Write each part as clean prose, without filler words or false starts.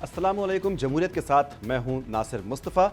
अस्सलामु अलैकुम। जमहूरियत के साथ मैं हूं नासिर मुस्तफ़ा।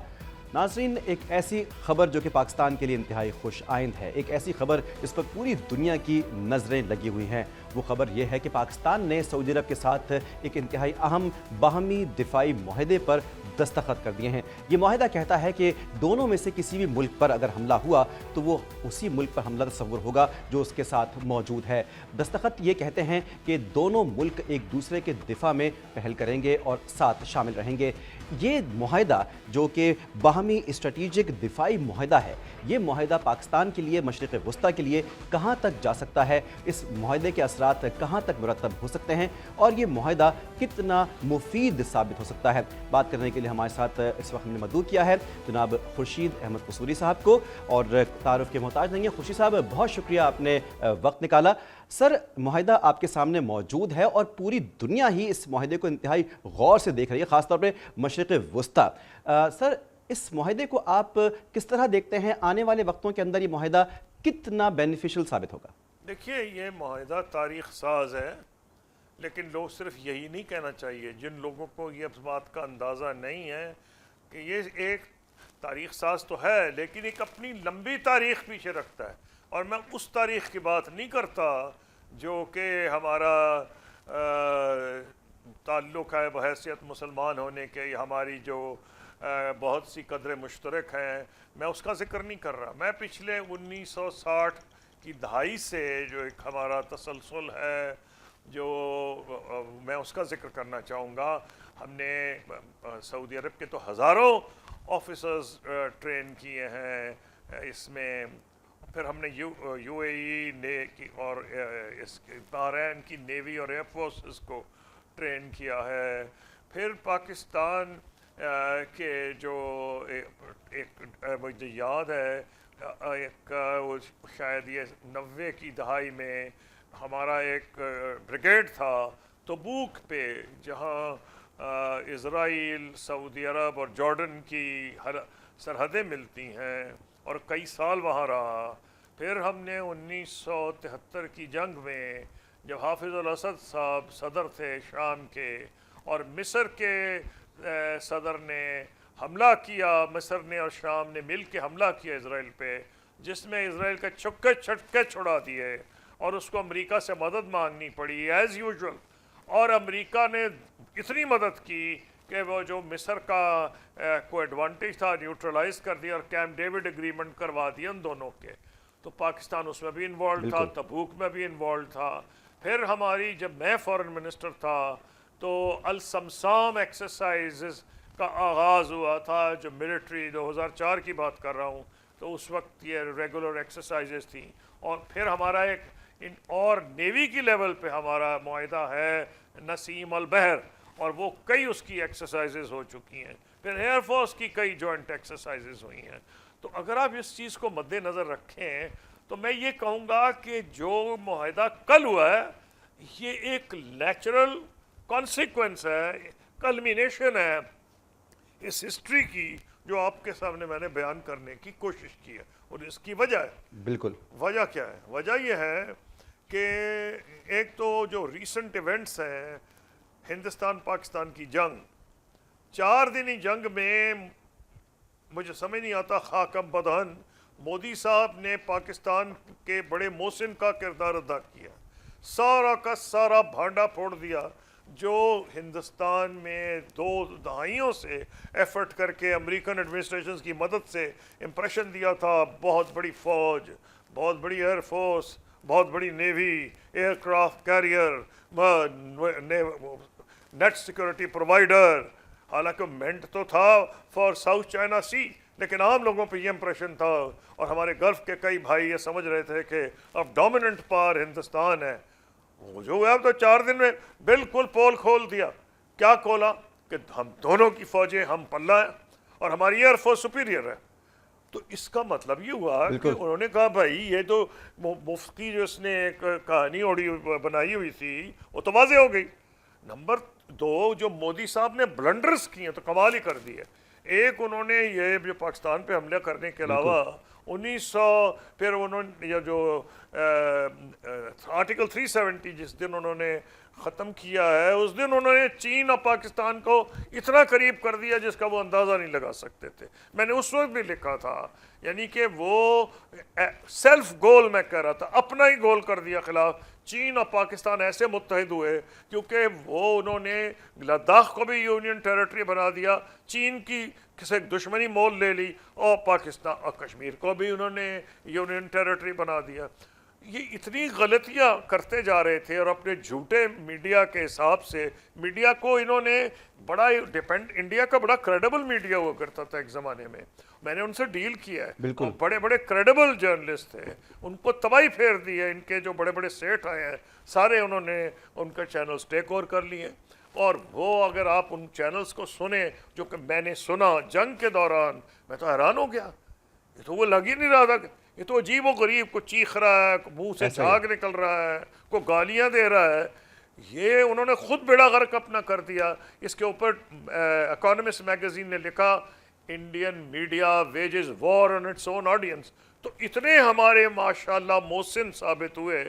नाज़रीन, एक ऐसी खबर जो कि पाकिस्तान के लिए इंतहाई खुश आइंद है, एक ऐसी खबर जिस पर पूरी दुनिया की नज़रें लगी हुई हैं। वो खबर ये है कि पाकिस्तान ने सऊदी अरब के साथ एक इंतहाई अहम बाहमी दिफाई मुआहदे पर दस्तखत कर दिए हैं। ये मुआहदा कहता है कि दोनों में से किसी भी मुल्क पर अगर हमला हुआ तो वो उसी मुल्क पर हमला तस्वुर होगा जो उसके साथ मौजूद है। दस्तखत ये कहते हैं कि दोनों मुल्क एक दूसरे के दिफा में पहल करेंगे और साथ शामिल रहेंगे। ये मुआहदा जो कि बाहमी स्ट्रेटेजिक दिफाई मुआहदा है, ये मुआहदा पाकिस्तान के लिए, मशरिक़ वस्ता के लिए कहाँ तक जा सकता है, इस मुआहदे के असरात कहाँ तक मुरतब हो सकते हैं और ये मुआहदा कितना मुफीद साबित हो सकता है। बात करने के लिए हमारे साथ इस वक्त हमने मदऊ किया है जनाब खुर्शीद अहमद कसूरी साहब को, और तारुफ के मोहताज नहीं है। खुर्शीद साहब, बहुत शुक्रिया, आपने वक्त निकाला। सर, मुआहदा आपके सामने मौजूद है और पूरी दुनिया ही इस मुआहदे को इंतहाई गौर से देख रही है, ख़ासतौर पर मशरिक़ वस्ता। सर, इस मुआहदे को आप किस तरह देखते हैं? आने वाले वक्तों के अंदर ये मुआहदा कितना बेनिफिशियल साबित होगा? देखिए, ये मुआहदा तारीख साज है, लेकिन लोग सिर्फ यही नहीं कहना चाहिए। जिन लोगों को ये बात का अंदाज़ा नहीं है कि ये एक तारीख साज तो है, लेकिन एक अपनी लंबी तारीख पीछे रखता है। और मैं उस तारीख की बात नहीं करता जो कि हमारा ताल्लुक़ है बहैसियत मुसलमान होने के, हमारी जो बहुत सी कदरें मुश्तरक हैं, मैं उसका ज़िक्र नहीं कर रहा। मैं पिछले 1960 की दहाई से जो एक हमारा तसलसल है, जो मैं उसका ज़िक्र करना चाहूँगा। हमने सऊदी अरब के तो हज़ारों ऑफिसर्स ट्रेन किए हैं इसमें, फिर हमने यूएई ने की और इस बहरैन की नेवी और एयरफोर्स को ट्रेन किया है। फिर पाकिस्तान के जो एक मुझे याद है, एक शायद ये 90 की दहाई में हमारा एक ब्रिगेड था तबूक पे, जहाँ इज़राइल, सऊदी अरब और जॉर्डन की सरहदें मिलती हैं, और कई साल वहाँ रहा। फिर हमने 1973 की जंग में, जब हाफिज़ अल असद साहब सदर थे शाम के, और मिस्र के सदर ने हमला किया, मिस्र ने और शाम ने मिल के हमला किया इसराइल पे, जिसमें इसराइल के छक्के छटके छुड़ा दिए और उसको अमेरिका से मदद मांगनी पड़ी एज़ यूजुअल। और अमेरिका ने इतनी मदद की कि वो जो मिस्र का को एडवांटेज था न्यूट्रलाइज कर दिया और कैंप डेविड एग्रीमेंट करवा दिया उन दोनों के। तो पाकिस्तान उसमें भी इन्वॉल्व था, तबूक में भी इन्वॉल्व था। फिर हमारी, जब मैं फॉरेन मिनिस्टर था, तो अल समसाम एक्सरसाइजेस का आगाज़ हुआ था, जो मिलिट्री 2004 की बात कर रहा हूँ, तो उस वक्त ये रेगुलर एक्सरसाइजेस थी। और फिर हमारा एक और नेवी की लेवल पे हमारा मुआहदा है नसीम अल बहर, और वो कई उसकी एक्सरसाइजेस हो चुकी हैं। फिर एयरफोर्स की कई जॉइंट एक्सरसाइजेस हुई हैं। तो अगर आप इस चीज़ को मद्देनज़र रखें तो मैं ये कहूँगा कि जो मुआहदा कल हुआ है, ये एक नेचुरल कॉन्सिक्वेंस है, कल्मिनेशन है इस हिस्ट्री की, जो आपके सामने मैंने बयान करने की कोशिश की है। और इसकी वजह है, बिल्कुल, वजह क्या है? वजह यह है कि एक तो जो रीसेंट इवेंट्स हैं, हिंदुस्तान पाकिस्तान की जंग, 4 दिनी जंग में मुझे समझ नहीं आता खाकम बदहन मोदी साहब ने पाकिस्तान के बड़े मोहसिन का किरदार अदा किया, सारा का सारा भांडा फोड़ दिया, जो हिंदुस्तान में 2 दहाइयों से एफर्ट करके अमेरिकन एडमिनिस्ट्रेशन की मदद से इम्प्रेशन दिया था। बहुत बड़ी फ़ौज, बहुत बड़ी एयरफोर्स, बहुत बड़ी navy, aircraft carrier, net security provider. हालांकि मेंट तो था फॉर साउथ चाइना सी, लेकिन आम लोगों पे ये इम्प्रेशन था, और हमारे गल्फ के कई भाई ये समझ रहे थे कि अब डोमिनेंट पावर हिंदुस्तान है। वो जो है, अब तो 4 दिन में बिल्कुल पोल खोल दिया। क्या खोला? कि हम दोनों की फौजें हम पल्ला है और हमारी एयरफोर्स सुपीरियर है। तो इसका मतलब ये हुआ कि उन्होंने कहा, भाई ये तो मुफ्त की जो इसने एक कहानी ऑडियो बनाई हुई थी वो तो वाज़ेह हो गई। नंबर 2, जो मोदी साहब ने ब्लंडर्स किए तो कमाल ही कर दिए। एक, उन्होंने ये जो पाकिस्तान पे हमला करने के अलावा 1900 फिर उन्होंने ये जो आर्टिकल 370 जिस दिन उन्होंने ख़त्म किया है, उस दिन उन्होंने चीन और पाकिस्तान को इतना करीब कर दिया जिसका वो अंदाज़ा नहीं लगा सकते थे। मैंने उस वक्त भी लिखा था, यानी कि वो सेल्फ गोल मैं कह रहा था, अपना ही गोल कर दिया खिलाफ। चीन और पाकिस्तान ऐसे मुत्तहिद हुए क्योंकि वो उन्होंने लद्दाख को भी यूनियन टेरिटरी बना दिया, चीन की किसी दुश्मनी मोल ले ली, और पाकिस्तान और कश्मीर को भी उन्होंने यूनियन टेरिटरी बना दिया। ये इतनी गलतियां करते जा रहे थे, और अपने झूठे मीडिया के हिसाब से मीडिया को इन्होंने बड़ा डिपेंड, इंडिया का बड़ा क्रेडिबल मीडिया हुआ करता था एक ज़माने में, मैंने उनसे डील किया है, बिल्कुल बड़े बड़े क्रेडिबल जर्नलिस्ट थे, उनको तबाही फेर दी है। इनके जो बड़े बड़े सेठ आए हैं सारे उन्होंने उनके चैनल्स टेक ओवर कर लिए, और वो अगर आप उन चैनल्स को सुने जो कि मैंने सुना जंग के दौरान, मैं तो हैरान हो गया। ये तो वो लग ही नहीं रहा था, ये तो अजीब व गरीब, को चीख रहा है, मुंह से झाग निकल रहा है, को गालियां दे रहा है। ये उन्होंने खुद बेड़ा गर्क अपना कर दिया। इसके ऊपर इकोनॉमिस्ट मैगजीन ने लिखा, Indian media wages war on its own audience. तो इतने हमारे माशाल्लाह मोहसिन साबित हुए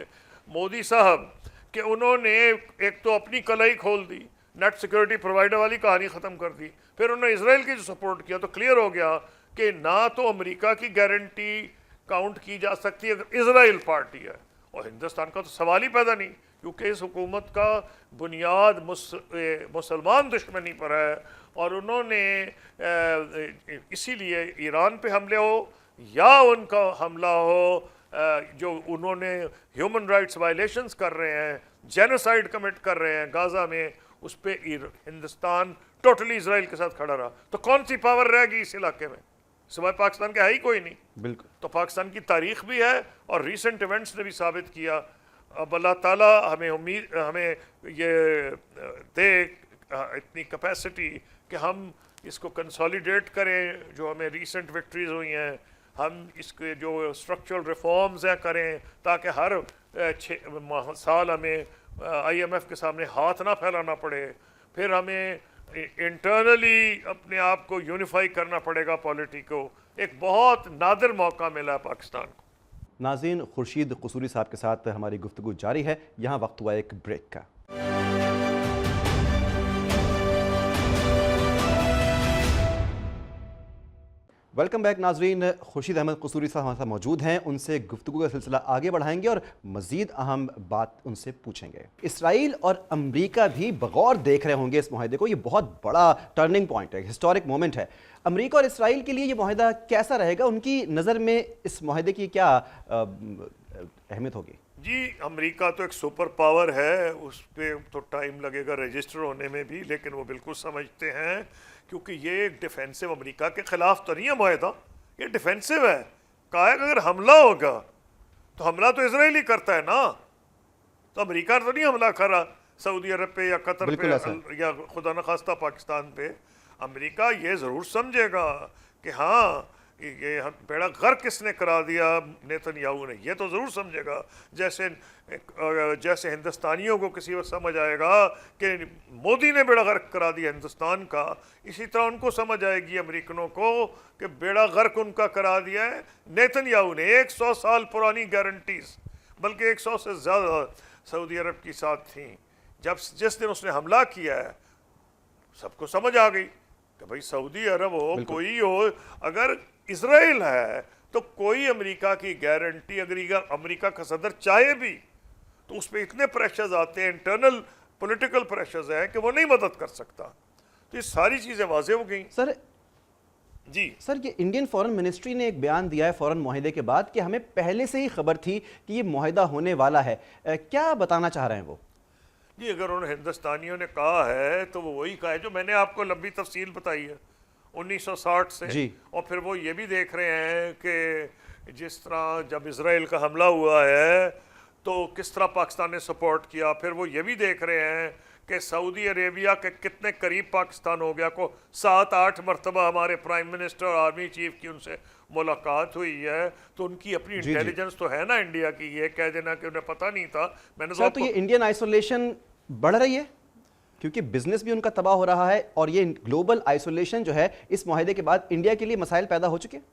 मोदी साहब कि उन्होंने एक तो अपनी कलाई खोल दी, नेट सिक्योरिटी प्रोवाइडर वाली कहानी ख़त्म कर दी, फिर उन्होंने इसराइल की जो सपोर्ट किया, तो क्लियर हो गया कि ना तो अमेरिका की गारंटी काउंट की जा सकती है अगर इसराइल पार्टी है, और हिंदुस्तान का तो सवाल ही पैदा नहीं, क्योंकि इस हुकूमत का बुनियाद मुसलमान दुश्मनी पर है। और उन्होंने इसीलिए ईरान पे हमले हो या उनका हमला हो, जो उन्होंने ह्यूमन राइट्स वायलेशंस कर रहे हैं, जेनोसाइड कमिट कर रहे हैं गाज़ा में, उस पर हिंदुस्तान टोटली इसराइल के साथ खड़ा रहा। तो कौन सी पावर रहेगी इस इलाके में, सिवाय पाकिस्तान के है ही कोई नहीं। बिल्कुल। तो पाकिस्तान की तारीख भी है और रीसेंट इवेंट्स ने भी साबित किया। अब अल्लाह ताला हमें ये दे इतनी कैपेसिटी कि हम इसको कंसोलिडेट करें, जो हमें रीसेंट विक्ट्रीज हुई हैं, हम इसके जो स्ट्रक्चरल रिफॉर्म्स हैं करें, ताकि हर 6 साल हमें IMF के सामने हाथ ना फैलाना पड़े। फिर हमें इंटरनली अपने आप को यूनिफाई करना पड़ेगा पॉलिटी को। एक बहुत नादिर मौका मिला है पाकिस्तान को। नाज़रीन, खुर्शीद कसूरी साहब के साथ हमारी गुफ्तगू जारी है। यहाँ वक्त हुआ एक ब्रेक का। वेलकम बैक नाजरीन। खुर्शीद अहमद कसूरी साहब हमारे साथ मौजूद हैं, उनसे गुफ्तगू का सिलसिला आगे बढ़ाएंगे और मज़ीद अहम बात उनसे पूछेंगे। इसराइल और अमरीका भी बगौर देख रहे होंगे इस माहदे को, ये बहुत बड़ा टर्निंग पॉइंट है, हिस्टोरिक मोमेंट है। अमरीका और इसराइल के लिए ये माहदा कैसा रहेगा, उनकी नज़र में इस माहदे की क्या अहमियत होगी? जी, अमेरिका तो एक सुपर पावर है, उस पर तो टाइम लगेगा रजिस्टर होने में भी, लेकिन वो बिल्कुल समझते हैं, क्योंकि ये एक डिफेंसिव, अमेरिका के ख़िलाफ़ तो नहीं है माहदा, ये डिफेंसिव है। कहा है कि अगर हमला होगा तो हमला तो इसराइल ही करता है ना, तो अमेरिका तो नहीं हमला कर रहा सऊदी अरब पे या कतर पे या खुदा न खास्ता पाकिस्तान पे। अमेरिका ये ज़रूर समझेगा कि हाँ, ये बेड़ा गर्क किसने करा दिया, नेतन्याहू ने, ये तो ज़रूर समझेगा। जैसे हिंदुस्तानियों को किसी वक्त समझ आएगा कि मोदी ने बेड़ा गर्क करा दिया हिंदुस्तान का, इसी तरह उनको समझ आएगी अमेरिकनों को कि बेड़ा गर्क उनका करा दिया है नेतन्याहू ने। 100 साल पुरानी गारंटीज, बल्कि 100 से ज़्यादा सऊदी अरब की साथ थी। जिस दिन उसने हमला किया है, सबको समझ आ गई कि भाई सऊदी अरब हो, कोई हो, अगर इसराइल है तो कोई अमेरिका की गारंटी, अगर अमेरिका का सदर चाहे भी तो उस पर इतने प्रेशर्स आते हैं, इंटरनल पॉलिटिकल प्रेशर्स हैं कि वो नहीं मदद कर सकता। तो ये सारी चीज़ें वाज़े हो गई। सर जी सर, ये इंडियन फॉरेन मिनिस्ट्री ने एक बयान दिया है फ़ौरन माहदे के बाद कि हमें पहले से ही खबर थी कि ये माहदा होने वाला है। क्या बताना चाह रहे हैं वो? जी, अगर उन हिंदुस्तानियों ने कहा है तो वो वही कहा है जो मैंने आपको लंबी तफसील बताई है 1960 से जी। और फिर वो ये भी देख रहे हैं कि जिस तरह जब इसराइल का हमला हुआ है तो किस तरह पाकिस्तान ने सपोर्ट किया। फिर वो ये भी देख रहे हैं कि सऊदी अरेबिया के कितने करीब पाकिस्तान हो गया, को 7-8 मरतबा हमारे प्राइम मिनिस्टर और आर्मी चीफ की उनसे मुलाकात हुई है। तो उनकी अपनी इंटेलिजेंस तो है ना इंडिया की, ये कह देना कि उन्हें पता नहीं था। मैंने तो ये इंडियन आइसोलेशन बढ़ रही है क्योंकि बिजनेस भी उनका तबाह हो रहा है, और ये ग्लोबल आइसोलेशन जो है इस माहदे के बाद इंडिया के लिए मसाइल पैदा हो चुके हैं।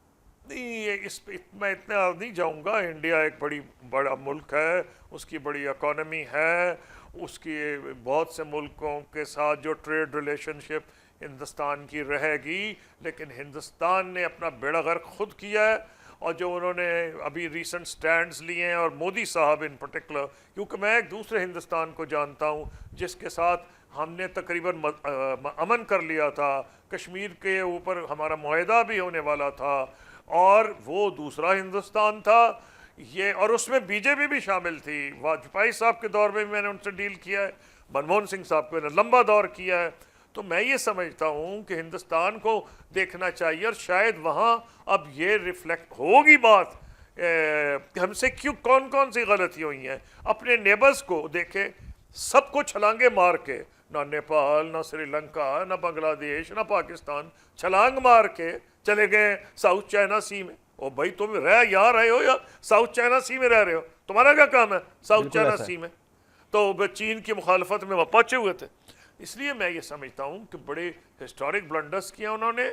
نہیں اس پہ میں اتنا نہیں جاؤں گا. انڈیا ایک بڑا ملک ہے, اس کی بڑی اکانومی ہے, اس کی بہت سے ملکوں کے ساتھ جو ٹریڈ ریلیشن شپ ہندوستان کی رہے گی, لیکن ہندوستان نے اپنا بیڑا غرق خود کیا ہے. اور جو انہوں نے ابھی ریسنٹ سٹینڈز لیے ہیں, اور مودی صاحب ان پرٹیکولر, کیونکہ میں ایک دوسرے ہندوستان کو جانتا ہوں جس کے ساتھ ہم نے تقریباً امن کر لیا تھا, کشمیر کے اوپر ہمارا معاہدہ بھی ہونے والا تھا, اور وہ دوسرا ہندوستان تھا یہ, اور اس میں بی جے پی بھی شامل تھی. واجپئی صاحب کے دور میں بھی میں نے ان سے ڈیل کیا ہے, منموہن سنگھ صاحب کو لمبا دور کیا ہے. تو میں یہ سمجھتا ہوں کہ ہندوستان کو دیکھنا چاہیے, اور شاید وہاں اب یہ ریفلیکٹ ہوگی بات کہ ہم سے کون سی غلطی ہوئی ہیں. اپنے نیبرز کو دیکھیں, سب کو چھلانگے مار کے, نہ نیپال, نہ سری لنکا, نہ بنگلہ دیش, نہ پاکستان, چھلانگ مار کے چلے گئے ساؤتھ چائنا سی میں. او بھائی تم یہاں رہے ہو یا ساؤتھ چائنا سی میں رہ رہے ہو؟ تمہارا کیا کام ہے ساؤتھ چائنا سی میں؟ تو چین کی مخالفت میں وہ پہنچے ہوئے تھے. اس لیے میں یہ سمجھتا ہوں کہ بڑے ہسٹورک بلنڈرز کیا انہوں نے.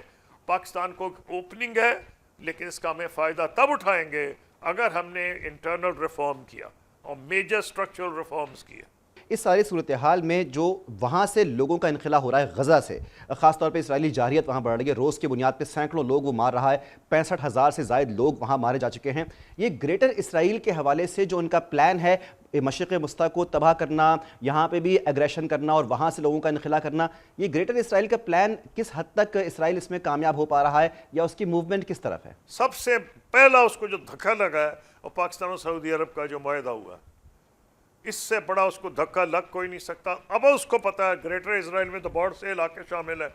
پاکستان کو اوپننگ ہے, لیکن اس کا ہمیں فائدہ تب اٹھائیں گے اگر ہم نے انٹرنل ریفارم کیا اور میجر سٹرکچرل ریفارمز کیے. اس ساری صورتحال میں جو وہاں سے لوگوں کا انخلا ہو رہا ہے غزہ سے, خاص طور پہ اسرائیلی جارحیت وہاں بڑھ رہی ہے, روز کی بنیاد پہ سینکڑوں لوگ وہ مار رہا ہے, 65,000 سے زائد لوگ وہاں مارے جا چکے ہیں. یہ گریٹر اسرائیل کے حوالے سے جو ان کا پلان ہے مشرق وسطیٰ کو تباہ کرنا, یہاں پہ بھی ایگریشن کرنا اور وہاں سے لوگوں کا انخلا کرنا, یہ گریٹر اسرائیل کا پلان کس حد تک اسرائیل اس میں کامیاب ہو پا رہا ہے, یا اس کی موومنٹ کس طرف ہے؟ سب سے پہلا اس کو جو دھکا لگا ہے وہ پاکستان اور سعودی عرب کا جو معاہدہ ہوا, اس سے بڑا اس کو دھکا لگ کوئی نہیں سکتا. اب اس کو پتا ہے گریٹر اسرائیل میں تو بہت سے علاقے شامل ہیں,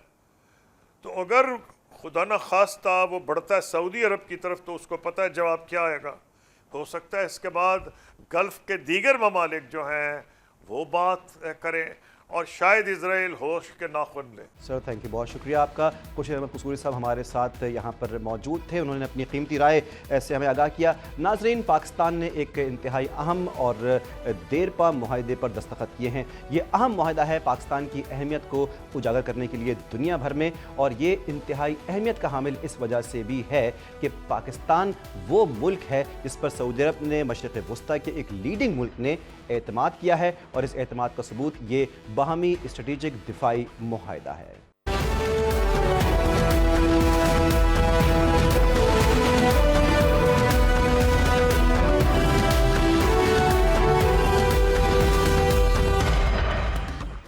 تو اگر خدا نہ خواستہ وہ بڑھتا ہے سعودی عرب کی طرف, تو اس کو پتا ہے جواب کیا آئے گا. ہو سکتا ہے اس کے بعد گلف کے دیگر ممالک جو ہیں وہ بات کریں, اور شاید اسرائیل ہوش کے ناخن لے. سر تھینک یو, بہت شکریہ آپ کا. خوشی احمد قصوری صاحب ہمارے ساتھ یہاں پر موجود تھے, انہوں نے اپنی قیمتی رائے سے ہمیں آگاہ کیا. ناظرین, پاکستان نے ایک انتہائی اہم اور دیرپا معاہدے پر دستخط کیے ہیں. یہ اہم معاہدہ ہے پاکستان کی اہمیت کو اجاگر کرنے کے لیے دنیا بھر میں, اور یہ انتہائی اہمیت کا حامل اس وجہ سے بھی ہے کہ پاکستان وہ ملک ہے جس پر سعودی عرب نے, مشرق وسطیٰ کے ایک لیڈنگ ملک نے اعتماد کیا ہے, اور اس اعتماد کا ثبوت یہ باہمی اسٹریٹجک دفاعی معاہدہ ہے.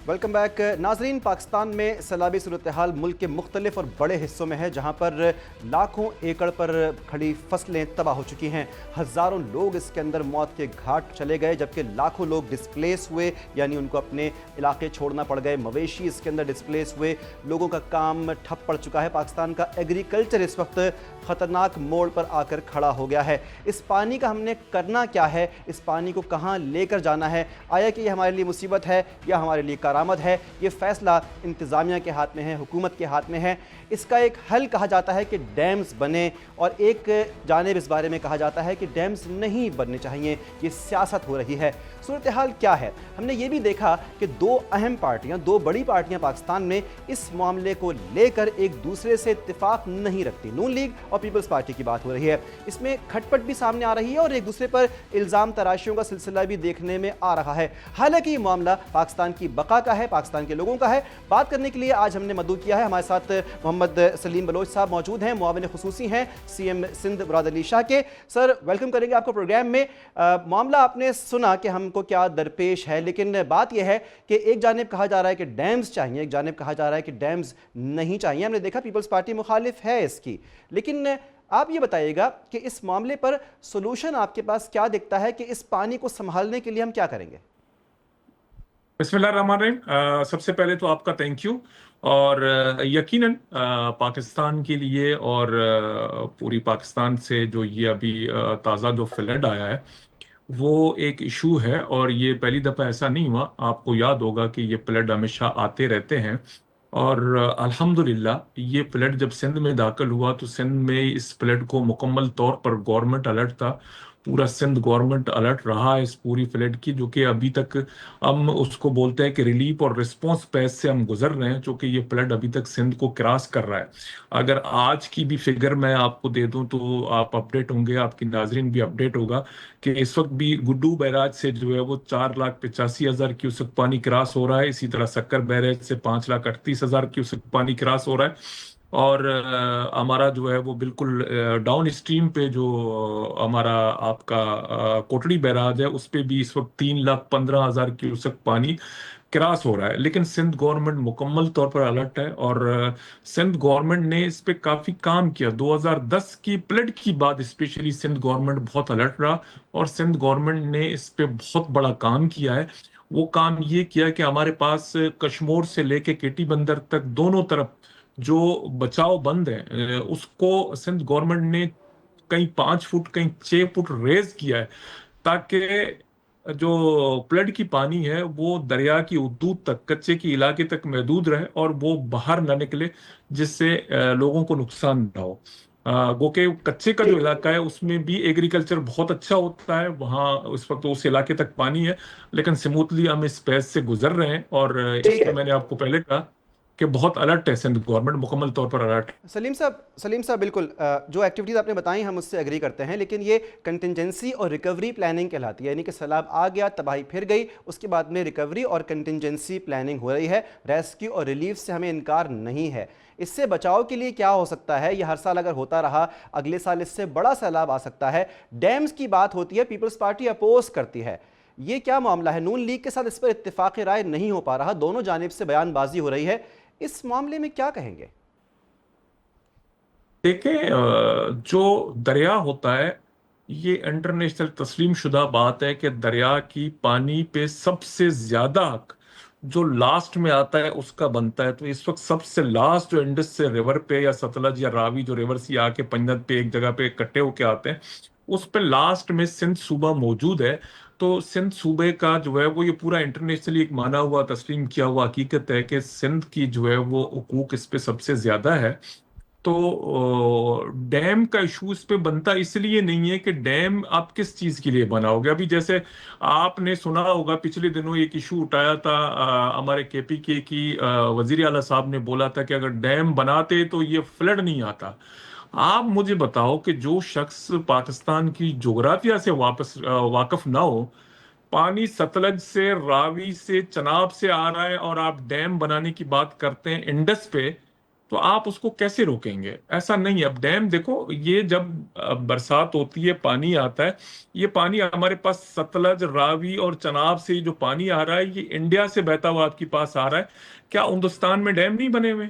Welcome back. ناظرین, پاکستان میں سیلابی صورتحال ملک کے مختلف اور بڑے حصوں میں ہے, جہاں پر لاکھوں ایکڑ پر کھڑی فصلیں تباہ ہو چکی ہیں. ہزاروں لوگ اس کے اندر موت کے گھاٹ چلے گئے, جبکہ لاکھوں لوگ ڈسپلیس ہوئے, یعنی ان کو اپنے علاقے چھوڑنا پڑ گئے. مویشی اس کے اندر ڈسپلیس ہوئے, لوگوں کا کام ٹھپ پڑ چکا ہے. پاکستان کا ایگریکلچر اس وقت خطرناک موڑ پر آ کر کھڑا ہو گیا ہے. اس پانی کا ہم نے کرنا کیا ہے, اس پانی کو کہاں لے کر جانا ہے؟ آیا کہ یہ ہمارے لیے مصیبت ہے یا ہمارے لیے کارآمد ہے؟ یہ فیصلہ انتظامیہ کے ہاتھ میں ہے, حکومت کے ہاتھ میں ہے. اس کا ایک حل کہا جاتا ہے کہ ڈیمز بنے, اور ایک جانب اس بارے میں کہا جاتا ہے کہ ڈیمز نہیں بننے چاہیے. یہ سیاست ہو رہی ہے. صورتحال کیا ہے؟ ہم نے یہ بھی دیکھا کہ دو اہم پارٹیاں, دو بڑی پارٹیاں پاکستان میں اس معاملے کو لے کر ایک دوسرے سے اتفاق نہیں رکھتی. نون لیگ اور پیپلز پارٹی کی بات ہو رہی ہے. اس میں کھٹ پٹ بھی سامنے آ رہی ہے, اور ایک دوسرے پر الزام تراشیوں کا سلسلہ بھی دیکھنے میں آ رہا ہے. حالانکہ یہ معاملہ پاکستان کی بقا کا ہے, پاکستان کے لوگوں کا ہے. بات کرنے کے لیے آج ہم نے مدعو کیا ہے. ہمارے ساتھ محمد سلیم بلوچ صاحب موجود ہیں, معاون خصوصی ہیں سی ایم سندھ مراد علی شاہ کے. سر, ویلکم کریں گے آپ کو پروگرام میں. معاملہ آپ نے سنا کہ ہم کو کیا درپیش ہے, لیکن بات یہ ہے کہ ایک جانب کہا جا رہا ہے کہ ڈیمز چاہیے, ایک جانب کہا جا رہا ہے کہ ڈیمز نہیں چاہیے. ہم نے دیکھا پیپلز پارٹی مخالف ہے اس کی, لیکن آپ یہ بتائیے گا کہ اس معاملے پر سولوشن آپ کے پاس کیا دکھتا ہے, کہ اس پانی کو سنبھالنے کے لیے ہم کیا کریں گے؟ بسم اللہ الرحمن الرحیم. سب سے پہلے تو آپ کا تھینک یو, اور یقیناً پاکستان کے لیے اور پوری پاکستان سے جو یہ ابھی تازہ جو فلڈ آیا ہے وہ ایک ایشو ہے, اور یہ پہلی دفعہ ایسا نہیں ہوا. آپ کو یاد ہوگا کہ یہ فلڈ ہمیشہ آتے رہتے ہیں, اور الحمدللہ یہ فلڈ جب سندھ میں داخل ہوا تو سندھ میں اس فلڈ کو مکمل طور پر گورنمنٹ الرٹ تھا, पूरा सिंध गवर्नमेंट अलर्ट रहा है इस पूरी फ्लड की, जो कि अभी तक हम उसको बोलते हैं कि रिलीफ और रिस्पांस फेज से हम गुजर रहे हैं, जो कि ये फ्लड अभी तक सिंध को क्रॉस कर रहा है। अगर आज की भी फिगर मैं आपको दे दूं तो आप अपडेट होंगे, आपकी नाजरीन भी अपडेट होगा कि इस वक्त भी गुड्डू बैराज से जो है वो 4,85,000 क्यूसेक पानी क्रॉस हो रहा है। इसी तरह सक्कर बैराज से 5,38,000 क्यूसेक पानी क्रॉस हो रहा है। और हमारा जो है वो बिल्कुल डाउन स्ट्रीम पे जो हमारा आपका कोटड़ी बैराज है, उस पे भी इस वक्त 3,15,000 क्यूसेक पानी क्रॉस हो रहा है। लेकिन सिंध गवर्नमेंट मुकम्मल तौर पर अलर्ट है, और सिंध गवर्नमेंट ने इस पे काफी काम किया। 2010 की फ्लड की बाद स्पेशली सिंध गवर्नमेंट बहुत अलर्ट रहा, और सिंध गवर्नमेंट ने इस पे बहुत बड़ा काम किया है। वो काम ये किया कि हमारे पास कश्मीर से लेके केटी बंदर तक दोनों तरफ जो बचाव बंद है, उसको सिंध गवर्नमेंट ने कहीं 5 फुट कहीं 6 फुट रेज किया है, ताकि जो फ्लड की पानी है वो दरिया की हदूद तक, कच्चे की इलाके तक महदूद रहे और वो बाहर ना निकले, जिससे लोगों को नुकसान ना हो। गो के कच्चे का जो इलाका है उसमें भी एग्रीकल्चर बहुत अच्छा होता है, वहाँ उस वक्त उस इलाके तक पानी है। लेकिन स्मूथली हम इस पेज से गुजर रहे हैं, और इसमें मैंने आपको पहले कहा कि बहुत अलर्ट है सिंध गवर्नमेंट, मुकम्मल तौर पर अलर्ट है। सलीम साहब बिल्कुल, जो एक्टिविटीज़ आपने बताई हम उससे एग्री करते हैं, लेकिन ये कंटिंजेंसी और रिकवरी प्लानिंग कहलाती है। यानी कि सैलाब आ गया, तबाही फिर गई, उसके बाद में रिकवरी और कंटिंजेंसी प्लानिंग हो रही है। रेस्क्यू और रिलीफ से हमें इनकार नहीं है। इससे बचाव के लिए क्या हो सकता है? ये हर साल अगर होता रहा, अगले साल इससे बड़ा सैलाब आ सकता है। डैम्स की बात होती है, पीपल्स पार्टी अपोज करती है। ये क्या मामला है? नून लीग के साथ इस पर इत्तेफाक राय नहीं हो पा रहा, दोनों जानिब से बयानबाजी हो रही है। इस मामले में क्या कहेंगे? देखें, जो दरिया होता है ये इंटरनेशनल तस्लीम शुदा बात है कि दरिया की पानी पे सबसे ज्यादा हक जो लास्ट में आता है उसका बनता है। तो इस वक्त सबसे लास्ट जो इंडस से रिवर पे या सतलज या रावी जो रिवर से आके पंजत पे एक जगह पे इकट्ठे होके आते हैं, उस पे लास्ट में सिंध सूबा मौजूद है। तो सिंध सूबे का जो है वो ये पूरा इंटरनेशनली एक माना हुआ तस्लीम किया हुआ हकीकत है कि सिंध की जो है वो हुकूक इस पे सबसे ज्यादा है। तो डैम का इशू इस पे बनता इसलिए नहीं है कि डैम आप किस चीज के लिए बनाओगे। अभी जैसे आपने सुना होगा पिछले दिनों एक इशू उठाया था, हमारे केपीके की वजीर आला साहब ने बोला था कि अगर डैम बनाते तो ये फ्लड नहीं आता। आप मुझे बताओ कि जो शख्स पाकिस्तान की जोग्राफिया से वाकिफ ना हो, पानी सतलज से, रावी से, चनाब से आ रहा है और आप डैम बनाने की बात करते हैं इंडस पे, तो आप उसको कैसे रोकेंगे? ऐसा नहीं है। अब डैम देखो, ये जब बरसात होती है पानी आता है, ये पानी हमारे पास सतलज, रावी और चनाब से जो पानी आ रहा है ये इंडिया से बहता हुआ आपके पास आ रहा है। क्या हिंदुस्तान में डैम नहीं बने हुए?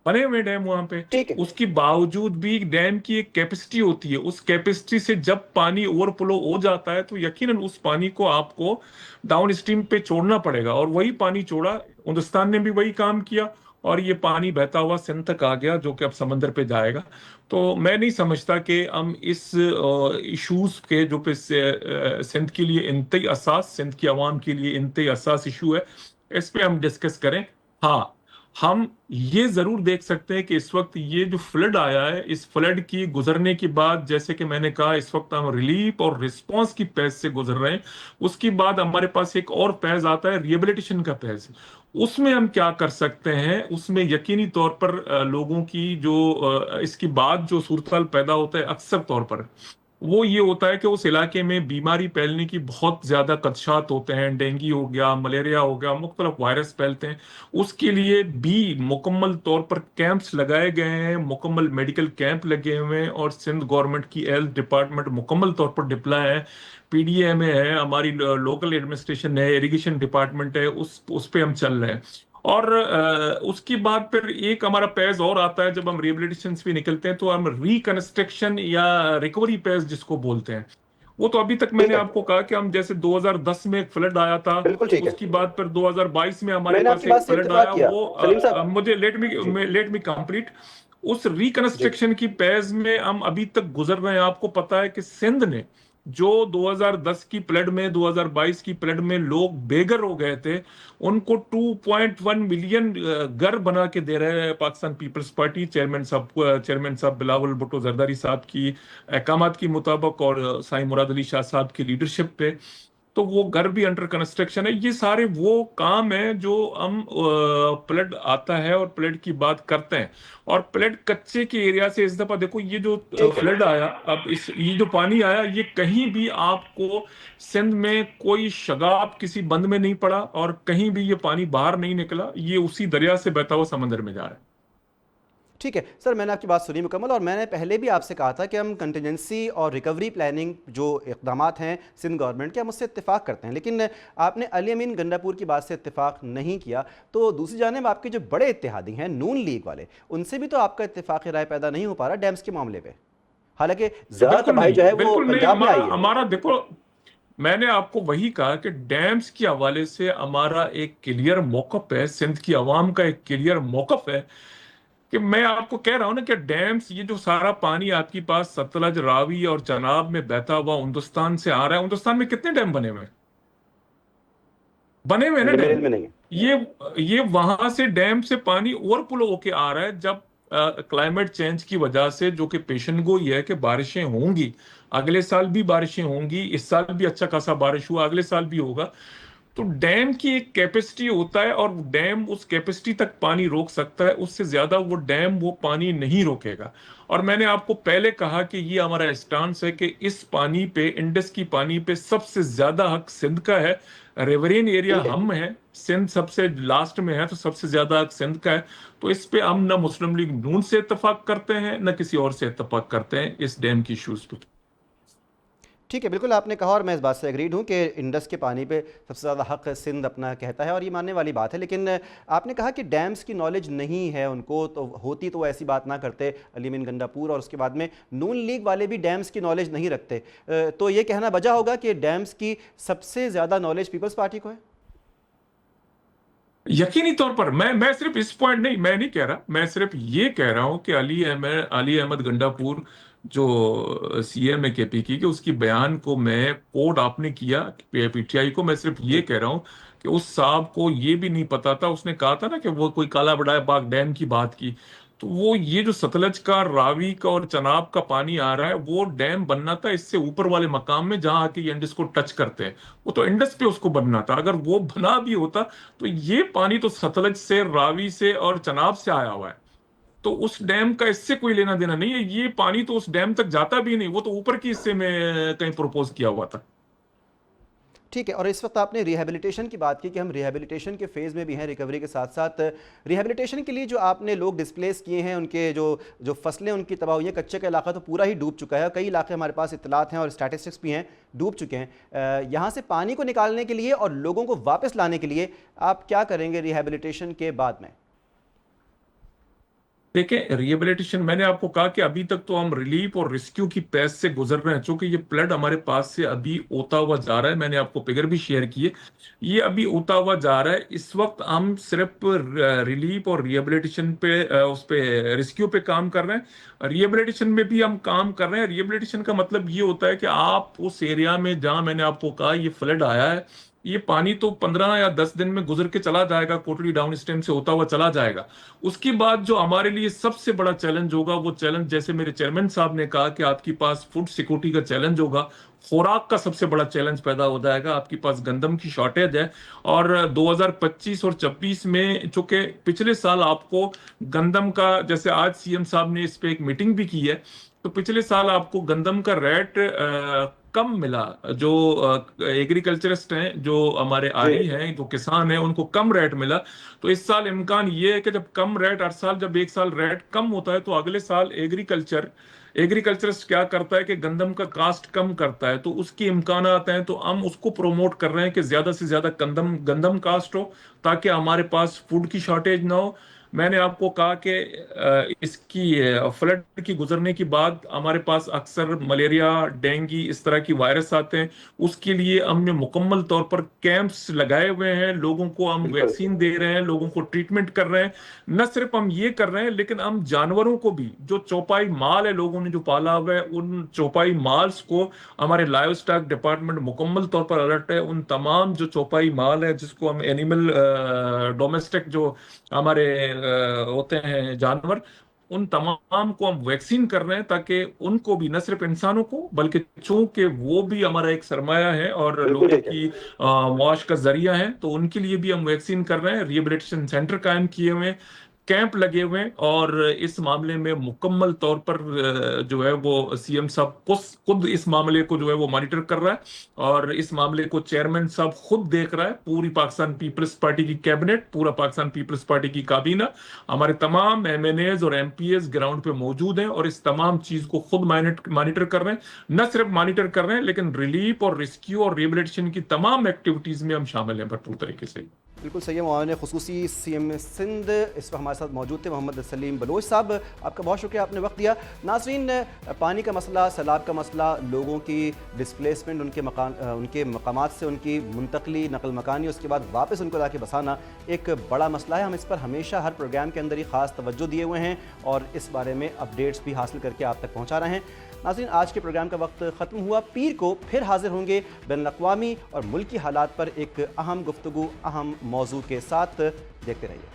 बने हुए डैम वहां पे। ठीक है। उसके बावजूद भी डैम की एक कैपेसिटी होती है, उस कैपेसिटी से जब पानी ओवरफ्लो हो जाता है तो यकीनन उस पानी को आपको डाउन स्ट्रीम पे छोड़ना पड़ेगा, और वही पानी छोड़ा। हिंदुस्तान ने भी वही काम किया और ये पानी बहता हुआ सिंध तक आ गया, जो कि अब समंदर पे जाएगा। तो मैं नहीं समझता कि हम इस इश्यूज के जो पे सिंध के लिए इंतई असास, सिंध की आवाम के लिए इंतई असास इशू है, इस पे हम डिस्कस करें। हाँ, हम ये जरूर देख सकते हैं कि इस वक्त ये जो फ्लड आया है, इस फ्लड की गुजरने के बाद, जैसे कि मैंने कहा, इस वक्त हम रिलीफ और रिस्पांस की फेज से गुजर रहे हैं। उसके बाद हमारे पास एक और फेज आता है, रिहेबिलिटेशन का फेज। उसमें हम क्या कर सकते हैं? उसमें यकीनी तौर पर लोगों की जो इसके बाद जो सूरत पैदा होता है अक्सर तौर पर वो ये होता है कि उस इलाके में बीमारी फैलने की बहुत ज्यादा खदशात होते हैं। डेंगू हो गया, मलेरिया हो गया, मुख्तलिफ वायरस फैलते हैं। उसके लिए भी मुकम्मल तौर पर कैंप्स लगाए गए हैं, मुकम्मल मेडिकल कैंप लगे हुए हैं, और सिंध गवर्नमेंट की हेल्थ डिपार्टमेंट मुकम्मल तौर पर डिप्लॉय है। पीडीएमए है, हमारी लोकल एडमिनिस्ट्रेशन है, इरिगेशन डिपार्टमेंट है, उस पे हम चल रहे हैं। और उसके बाद फिर एक हमारा पेज और आता है, जब हम रिहेबिलिटेशन भी निकलते हैं तो हम रिकंस्ट्रक्शन या रिकवरी पेज जिसको बोलते हैं। वो तो अभी तक मैंने आपको कहा कि हम जैसे 2010 में एक फ्लड आया था, बिल्कुल ठीक है। उसके बाद फिर 2022 में हमारे मैंने पास आपकी एक बात से फ्लड इत्तेफाक आया। किया वो सलीम साहब मुझे लेट मी कंप्लीट। उस जी। रिकंस्ट्रक्शन की पेज में हम अभी तक गुजर रहे हैं। आपको पता है कि सिंध ने جو 2010 کی फ्लड में 2022 की फ्लड में लोग बेघर हो गए थे, उनको 2.1 मिलियन घर बना के दे रहे हैं पाकिस्तान पीपल्स पार्टी चेयरमैन साहब बिलावल भुट्टो जरदारी साहब की अहकामात के मुताबिक और साईं मुराद अली शाह साहब की लीडरशिप पे। तो वो घर भी अंडर कंस्ट्रक्शन है। ये सारे वो काम है जो हम फ्लड आता है और फ्लड की बात करते हैं, और फ्लड कच्चे के एरिया से इस दफा देखो ये जो फ्लड आया, अब इस ये जो पानी आया ये कहीं भी आपको सिंध में कोई शगाब किसी बंद में नहीं पड़ा, और कहीं भी ये पानी बाहर नहीं निकला, ये उसी दरिया से बहता हुआ समंदर में जा रहा है। ठीक है सर, मैंने आपकी बात सुनी मुकम्मल, और मैंने पहले भी आपसे कहा था कि हम कंटिजेंसी और रिकवरी प्लानिंग जो इक़दामात हैं सिंध गवर्नमेंट के, हम उससे इत्तेफाक करते हैं, लेकिन आपने अली अमीन गंडापुर की बात से इत्तेफाक नहीं किया। तो दूसरी जानिब आपके जो बड़े इत्तेहादी हैं नून लीग वाले, उनसे भी तो आपका इत्तेफाक राय पैदा नहीं हो पा रहा डैम्स के मामले पे, हालांकि ज़्यादा तबाही जो है वो पंजाब में आई है। हमारा देखो, मैंने आपको वही कहा कि डैम्स के हवाले से हमारा एक क्लियर मौक़िफ़ है, सिंध की आवाम का एक क्लियर मौक़िफ़ है कि मैं आपको कह रहा हूं ना कि डैम्स, ये जो सारा पानी आपके पास सतलज, रावी और चनाब में बहता हुआ हिंदुस्तान से आ रहा है, हिंदुस्तान में कितने डैम बने हुए हैं? बने हुए ना डैम। ये वहां से डैम से पानी ओवरफ्लो होके आ रहा है। जब क्लाइमेट चेंज की वजह से, जो कि पेशन गोई है कि बारिशें होंगी, अगले साल भी बारिशें होंगी, इस साल भी अच्छा खासा बारिश हुआ, अगले साल भी होगा, तो डैम की एक कैपेसिटी होता है और डैम उस कैपेसिटी तक पानी रोक सकता है, उससे ज्यादा वो डैम वो पानी नहीं रोकेगा। और मैंने आपको पहले कहा कि ये हमारा स्टांस है कि इस पानी पे, इंडस की पानी पे सबसे ज्यादा हक सिंध का है। रिवरेन एरिया हम है, सिंध सबसे लास्ट में है, तो सबसे ज्यादा हक सिंध का है। तो इस पे हम न मुस्लिम लीग नून से इत्तेफाक करते हैं, न किसी और से इत्तेफाक करते हैं इस डैम की इश्यूज पे। ठीक है, बिल्कुल आपने कहा और मैं इस बात से एग्रीड हूँ कि इंडस के पानी पे सबसे ज़्यादा हक़ सिंध अपना कहता है, और ये मानने वाली बात है। लेकिन आपने कहा कि डैम्स की नॉलेज नहीं है उनको, तो होती तो वो ऐसी बात ना करते अली अमीन गंडापुर, और उसके बाद में नून लीग वाले भी डैम्स की नॉलेज नहीं रखते। तो ये कहना वजह होगा कि डैम्स की सबसे ज़्यादा नॉलेज पीपल्स पार्टी को है। यकीनी तौर पर मैं सिर्फ इस पॉइंट नहीं, मैं नहीं कह रहा, मैं सिर्फ ये कह रहा हूं कि अली अहमद गंडापुर जो सीएम है केपी की, उसकी बयान को मैं कोड आपने किया पीटीआई को, मैं सिर्फ ये कह रहा हूं कि उस साहब को ये भी नहीं पता था, उसने कहा था ना कि वो कोई काला बड़ाया बाग डैम की बात की, तो वो ये जो सतलज का, रावी का और चनाब का पानी आ रहा है, वो डैम बनना था इससे ऊपर वाले मकाम में जहां आके ये इंडस को टच करते हैं, वो तो इंडस पे उसको बनना था। अगर वो बना भी होता तो ये पानी तो सतलज से, रावी से और चनाब से आया हुआ है, तो उस डैम का इससे कोई लेना देना नहीं है। ये पानी तो उस डैम तक जाता भी नहीं, वो तो ऊपर की हिस्से में कहीं प्रपोज किया हुआ था। ठीक है, और इस वक्त आपने रिहैबिलिटेशन की बात की कि हम रिहैबिलिटेशन के फेज़ में भी हैं, रिकवरी के साथ साथ रिहैबिलिटेशन के लिए जो आपने लोग डिस्प्लेस किए हैं, उनके जो फसलें उनकी तबाह हुई हैं, कच्चे का इलाका तो पूरा ही डूब चुका है, कई इलाके हमारे पास इत्तलात हैं और स्टैटिस्टिक्स भी हैं, डूब चुके हैं। यहाँ से पानी को निकालने के लिए और लोगों को वापस लाने के लिए आप क्या करेंगे रिहैबिलिटेशन के बाद में? देखिए, रिहेबिलिटेशन, मैंने आपको कहा कि अभी तक तो हम रिलीफ और रेस्क्यू की पैस से गुजर रहे हैं, चूंकि ये फ्लड हमारे पास से अभी होता हुआ जा रहा है, मैंने आपको फिगर भी शेयर किए, ये अभी होता हुआ जा रहा है। इस वक्त हम सिर्फ रिलीफ और रिहेबिलिटेशन पे, उस पे रेस्क्यू पे काम कर रहे हैं। रिहेबिलिटेशन में भी हम काम कर रहे हैं। रिहेबिलिटेशन का मतलब ये होता है कि आप उस एरिया में जहां मैंने आपको कहा ये फ्लड आया है, ये पानी तो 15 या 10 दिन में गुजर के चला जाएगा, कोटली डाउन स्ट्रीम से होता हुआ चला जाएगा। उसके बाद जो हमारे लिए सबसे बड़ा चैलेंज होगा, वो चैलेंज, जैसे मेरे चेयरमैन साहब ने कहा कि आपके पास फूड सिक्योरिटी का चैलेंज होगा, खुराक का सबसे बड़ा चैलेंज पैदा हो जाएगा। आपके पास गंदम की शॉर्टेज है, और 2025 और 26 में, चूंकि पिछले साल आपको गंदम का, जैसे आज सीएम साहब ने इस पे एक मीटिंग भी की है, तो पिछले साल आपको गंदम का रेट कम मिला। जो एग्रीकल्चरिस्ट हैं, जो हमारे आड़ी हैं, जो किसान हैं, उनको कम रेट मिला। तो इस साल इम्कान ये है कि जब कम रेट, हर साल जब एक साल रेट कम होता है, तो अगले साल एग्रीकल्चरिस्ट क्या करता है कि गंदम का कास्ट कम करता है, तो उसके इम्कान आते हैं। तो हम उसको प्रोमोट कर रहे हैं कि ज्यादा से ज्यादा गंदम कास्ट हो, ताकि हमारे पास फूड की शॉर्टेज ना हो। میں نے آپ کو کہا کہ اس کی فلڈ کی گزرنے کے بعد ہمارے پاس اکثر ملیریا، ڈینگی اس طرح کی وائرس آتے ہیں. اس کے لیے ہم نے مکمل طور پر کیمپس لگائے ہوئے ہیں، لوگوں کو ہم ویکسین دے رہے ہیں، لوگوں کو ٹریٹمنٹ کر رہے ہیں. نہ صرف ہم یہ کر رہے ہیں لیکن ہم جانوروں کو بھی، جو چوپائی مال ہے لوگوں نے جو پالا ہوا ہے، ان چوپائی مالس کو ہمارے لائیو سٹاک ڈپارٹمنٹ مکمل طور پر الرٹ ہے. ان تمام جو چوپائی مال ہے، جس کو ہم اینیمل ڈومیسٹک جو ہمارے ہوتے ہیں جانور، ان تمام کو ہم ویکسین کر رہے ہیں تاکہ ان کو بھی، نہ صرف انسانوں کو بلکہ چونکہ وہ بھی ہمارا ایک سرمایہ ہے اور لوگوں کی معاش کا ذریعہ ہے، تو ان کے لیے بھی ہم ویکسین کر رہے ہیں. ریہیبلیٹیشن سینٹر قائم کیے ہوئے ہیں، کیمپ لگے ہوئے ہیں، اور اس معاملے میں مکمل طور پر جو ہے وہ سی ایم صاحب خود اس معاملے کو جو ہے وہ مانیٹر کر رہا ہے، اور اس معاملے کو چیئرمین صاحب خود دیکھ رہا ہے. پوری پاکستان پیپلز پارٹی کی کیبنٹ، پورا پاکستان پیپلز پارٹی کی کابینہ، ہمارے تمام ایم این ایز اور ایم پی ایز گراؤنڈ پہ موجود ہیں اور اس تمام چیز کو خود مانیٹر کر رہے ہیں. نہ صرف مانیٹر کر رہے ہیں لیکن ریلیف اور ریسکیو اور ریہیبلیٹیشن کی تمام ایکٹیویٹیز میں ہم شامل ہیں بھرپور طریقے سے. بالکل صحیح ہے. معاون خصوصی سی ایم سندھ اس وقت ہمارے ساتھ موجود تھے محمد سلیم بلوچ صاحب. آپ کا بہت شکریہ، آپ نے وقت دیا. ناظرین، پانی کا مسئلہ، سیلاب کا مسئلہ، لوگوں کی ڈسپلیسمنٹ، ان کے مقامات سے ان کی منتقلی، نقل مکانی، اس کے بعد واپس ان کو لا کے بسانا ایک بڑا مسئلہ ہے. ہم اس پر ہمیشہ ہر پروگرام کے اندر ہی خاص توجہ دیے ہوئے ہیں اور اس بارے میں اپڈیٹس بھی حاصل کر کے آپ تک پہنچا رہے ہیں. ناظرین، آج کے پروگرام کا وقت ختم ہوا. پیر کو پھر حاضر ہوں گے بین الاقوامی اور ملکی حالات پر ایک اہم گفتگو، اہم موضوع کے ساتھ. دیکھتے رہیے.